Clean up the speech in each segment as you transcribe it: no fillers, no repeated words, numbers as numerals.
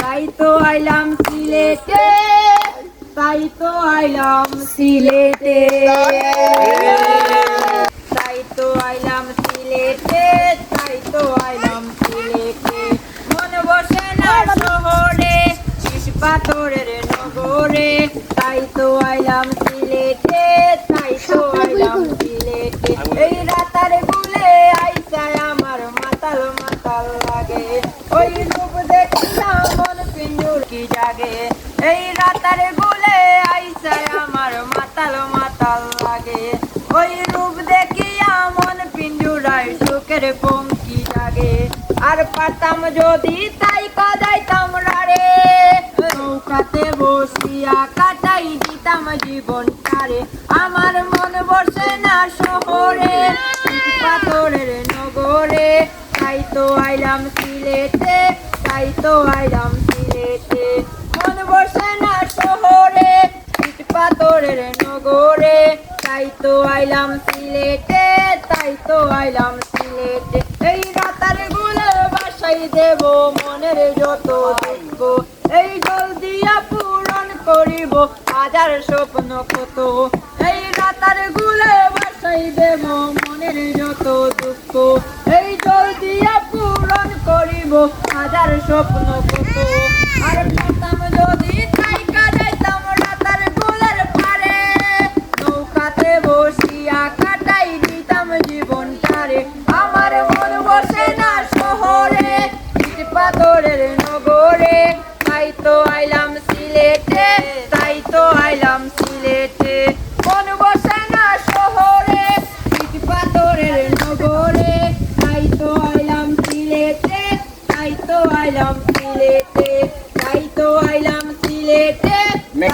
তাই তো আইলাম সিলেটে, তাই তো আইলাম সিলেটে, তাই তো আইলাম সিলেটে, তাই তো আইলাম সিলেটে। মন বসে না শহরে, ইট পাথরের নগরে, তাই তো আইলাম সিলেটে, তাই তো আইলাম সিলেটে। এই রাতার গুলে আইসায় আমার মাতাল মাতাল লাগে, ওই রূপ দেখিয়া মন পিঞ্জুর কি জাগে। এই রাতার গুলে আইসায় আমার মাতাল মাতাল লাগে, ওই রূপ দেখিয়া মন পিঞ্জুরায় সুখের পঙ্কি জাগে। আর পারতাম যদি তাই কাদাইতাম রে, নৌকাতে বসিয়া কাটাই দিতাম জীবনটারে। আমার মন বসে না শহরে, পাথরের নগরে, তাই তো আইলাম সিলেটে, তাই তো আইলাম সিলেটে। মন বসে না শহরে, ইট পাথরের নগরে, তাই তো আইলাম সিলেটে, তাই তো আইলাম সিলেটে। এই রাতার গুলো বাসাই দেব মনের যত দুঃখ, এই জল দিয়া পূরণ করিব হাজার স্বপ্ন কত। এই রাতার গুলো বাসাই দেব মনের যত দুঃখ, এই জল দিয়া পূরণ করিব হাজার স্বপ্ন কত। আর পারতাম যদি তাই কাটাইতাম রাতার গুলের পারে, নৌকাতে বসিয়া কাটাই দিতাম জীবনটারে। আমার মন বসে না শহরে, ইট পাথরের নগরে, তাই তো আইলাম সিলেটে, তাই তো আইলাম সিলেটে। মন বসে না শহরে, ইট পাথরের নগরে, তাই তো আইলাম সিলেটে, তাই তো আইলাম সিলেটে, তাই তো আইলাম সিলেটে,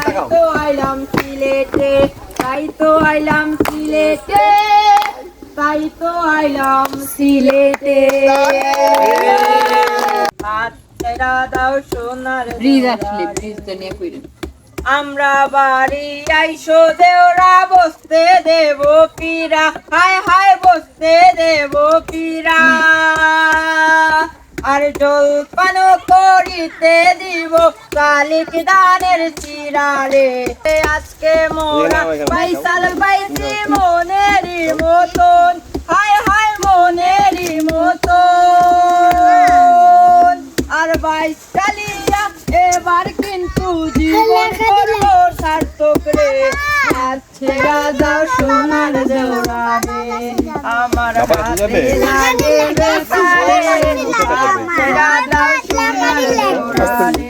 তাই তো আইলাম সিলেটে, তাই তো আইলাম সিলেটে, তাই তো আইলাম সিলেটে। হাত ছেড়া দাও সোনার ব্রিজ আসলে ব্রিজটা নিয়ে কইরেন। আমরা বাড়ি আইসো দেওরা, বসতে দেব পীরা, হায় হায় বসতে দেব পীরা। আর জলপান করিতে দিব কালিক দানের চিরারে। আজকে মোরা পয়সাল পাইছি মনেরই মতন, হায় হায় মনেরই মতন। আর বাইশ চালিয়া এবার কিন্তু জীবন করবো সার্থক রে। আর ছেড়া দাও সোনার দেওরা রে, আমার হাতে লাগে বেসারে। আর ছেড়া দাও সোনার দেওরা রে।